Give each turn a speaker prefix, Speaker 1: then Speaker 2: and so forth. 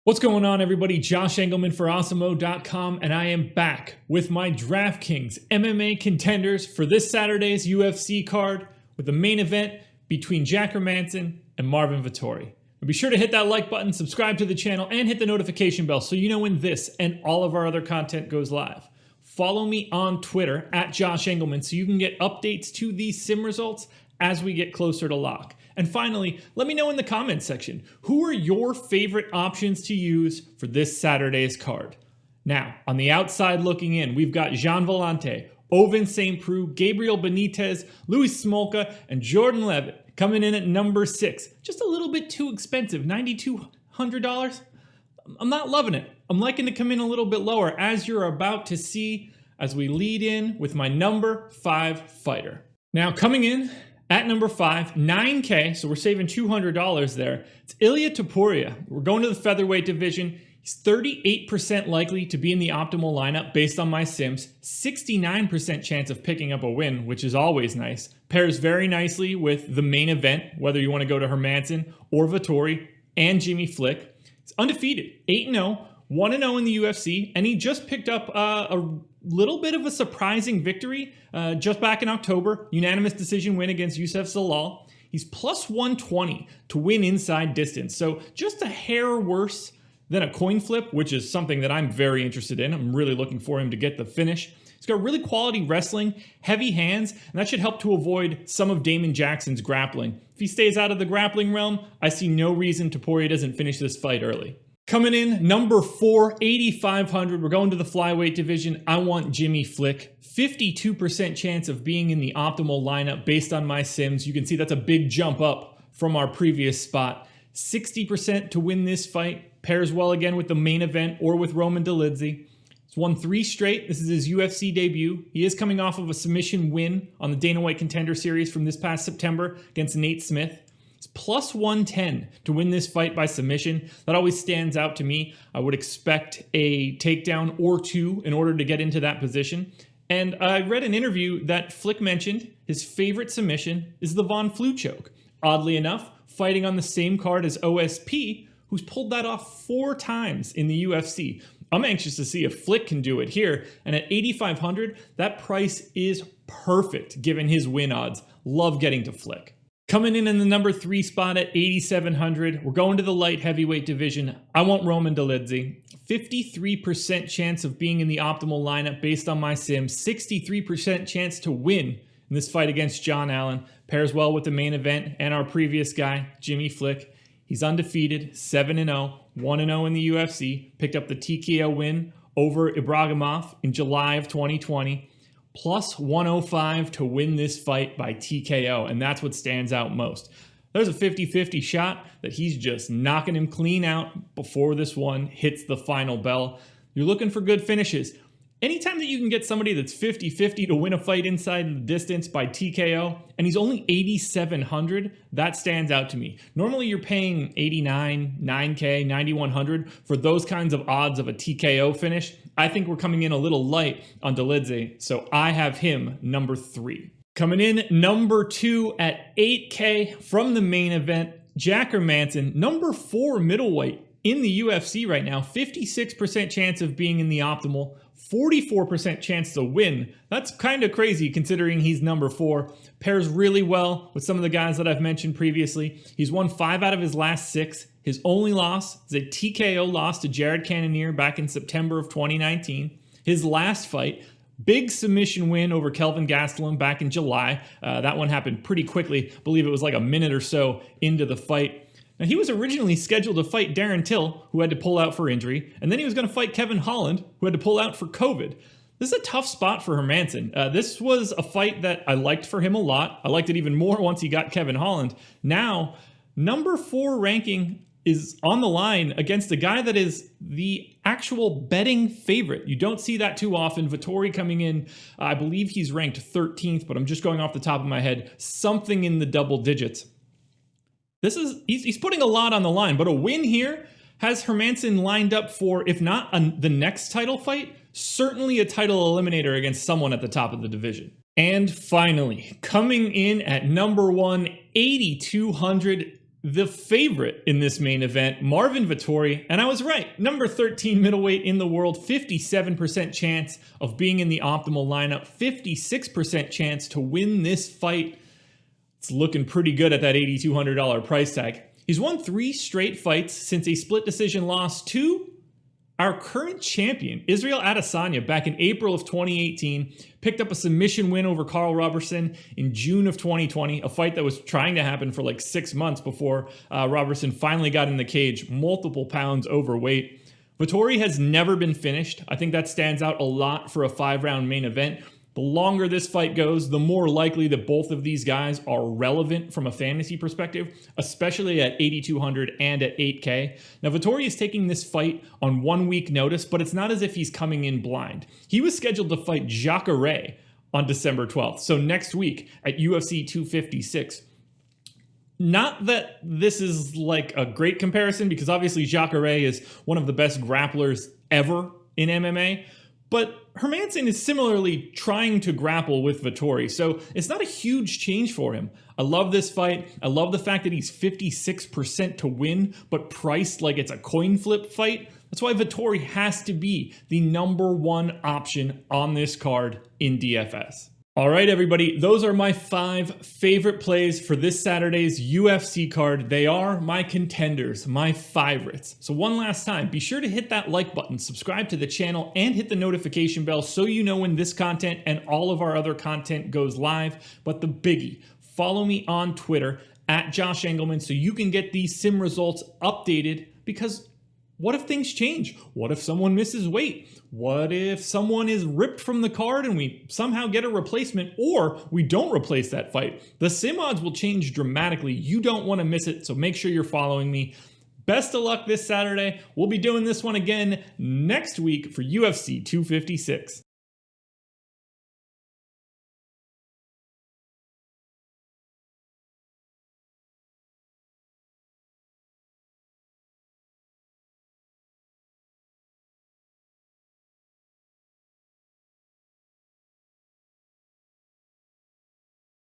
Speaker 1: What's going on, everybody? Josh Engleman for Awesemo.com, and I am back with my DraftKings MMA Contenders for this Saturday's UFC card with the main event between Jack Hermansson and Marvin Vettori. And be sure to hit that like button, subscribe to the channel, and hit the notification bell so you know when this and all of our other content goes live. Follow me on Twitter at Josh Engleman so you can get updates to these sim results as we get closer to lock. And finally, let me know in the comments section, who are your favorite options to use for this Saturday's card? Now, on the outside looking in, we've got Jean Vellante, Ovince St. Preux, Gabriel Benitez, Louis Smolka, and Jordan Leavitt coming in at number 6. Just a little bit too expensive, $9,200. I'm not loving it. I'm liking to come in a little bit lower, as you're about to see as we lead in with my number 5 fighter. Now, coming in at number 5, $9K, so we're saving $200 there. It's ILIA TOPURIA. We're going to the featherweight division. He's 38% likely to be in the optimal lineup based on my sims. 69% chance of picking up a win, which is always nice. Pairs very nicely with the main event, whether you want to go to Hermansson or Vettori and Jimmy Flick. He's undefeated, 8-0, 1-0 in the UFC, and he just picked up a little bit of a surprising victory just back in October. Unanimous decision win against Youssef Zalal. He's plus 120 to win inside distance. So just a hair worse than a coin flip, which is something that I'm very interested in. I'm really looking for him to get the finish. He's got really quality wrestling, heavy hands, and that should help to avoid some of Damon Jackson's grappling. If he stays out of the grappling realm, I see no reason Topuria doesn't finish this fight early. Coming in, number 4, 8,500. We're going to the flyweight division. I want Jimmy Flick. 52% chance of being in the optimal lineup based on my sims. You can see that's a big jump up from our previous spot. 60% to win this fight. Pairs well again with the main event or with Roman Dolidze. He's won 3 straight. This is his UFC debut. He is coming off of a submission win on the Dana White Contender Series from this past September against Nate Smith. It's plus 110 to win this fight by submission. That always stands out to me. I would expect a takedown or 2 in order to get into that position. And I read an interview that Flick mentioned his favorite submission is the Von Flue choke. Oddly enough, fighting on the same card as OSP, who's pulled that off 4 times in the UFC. I'm anxious to see if Flick can do it here. And at 8,500, that price is perfect given his win odds. Love getting to Flick. Coming in the number 3 spot at 8,700, we're going to the light heavyweight division. I want Roman Dolidze. 53% chance of being in the optimal lineup based on my sim. 63% chance to win in this fight against John Allen. Pairs well with the main event and our previous guy, Jimmy Flick. He's undefeated, 7-0, 1-0 in the UFC. Picked up the TKO win over Ibragimov in July of 2020. Plus 105 to win this fight by TKO, and that's what stands out most. There's a 50-50 shot that he's just knocking him clean out before this one hits the final bell. You're looking for good finishes. Anytime that you can get somebody that's 50-50 to win a fight inside the distance by TKO, and he's only 8,700, that stands out to me. Normally you're paying 89, 9K, 9,100 for those kinds of odds of a TKO finish. I think we're coming in a little light on Dolidze, so I have him number 3. Coming in number 2 at 8K from the main event, Jack Hermansson, number 4 middleweight in the UFC right now. 56% chance of being in the optimal, 44% chance to win. That's kind of crazy considering he's number 4. Pairs really well with some of the guys that I've mentioned previously. He's won 5 out of his last 6. His only loss is a TKO loss to Jared Cannonier back in September of 2019. His last fight, big submission win over Kelvin Gastelum back in July. That one happened pretty quickly. I believe it was like a minute or so into the fight. Now, he was originally scheduled to fight Darren Till, who had to pull out for injury, and then he was going to fight Kevin Holland, who had to pull out for COVID. This is a tough spot for Hermansson. This was a fight that I liked for him a lot. I liked it even more once he got Kevin Holland. Now, number 4 ranking is on the line against a guy that is the actual betting favorite. You don't see that too often. Vettori coming in, I believe he's ranked 13th, but I'm just going off the top of my head, something in the double digits. He's putting a lot on the line, but a win here has Hermansson lined up for, if not the next title fight, certainly a title eliminator against someone at the top of the division. And finally, coming in at number 1, 8,200, the favorite in this main event, Marvin Vettori, and I was right. Number 13 middleweight in the world, 57% chance of being in the optimal lineup, 56% chance to win this fight. It's looking pretty good at that $8,200 price tag. He's won 3 straight fights since a split decision loss to our current champion, Israel Adesanya, back in April of 2018, picked up a submission win over Carl Robertson in June of 2020, a fight that was trying to happen for like 6 months before Robertson finally got in the cage, multiple pounds overweight. Vettori has never been finished. I think that stands out a lot for a 5-round main event. The longer this fight goes, the more likely that both of these guys are relevant from a fantasy perspective, especially at 8,200 and at 8K. Now, Vettori is taking this fight on 1 week notice, but it's not as if he's coming in blind. He was scheduled to fight Jacare on December 12th, so next week at UFC 256. Not that this is like a great comparison, because obviously Jacare is one of the best grapplers ever in MMA, but Hermansson is similarly trying to grapple with Vettori, so it's not a huge change for him. I love this fight. I love the fact that he's 56% to win, but priced like it's a coin flip fight. That's why Vettori has to be the #1 option on this card in DFS. All right, everybody, those are my 5 favorite plays for this Saturday's UFC card. They are my contenders, my favorites. So one last time, be sure to hit that like button, subscribe to the channel, and hit the notification bell so you know when this content and all of our other content goes live. But the biggie, follow me on Twitter at Josh Engleman so you can get these sim results updated, because what if things change? What if someone misses weight? What if someone is ripped from the card and we somehow get a replacement, or we don't replace that fight? The sim odds will change dramatically. You don't want to miss it, so make sure you're following me. Best of luck this Saturday. We'll be doing this one again next week for UFC 256.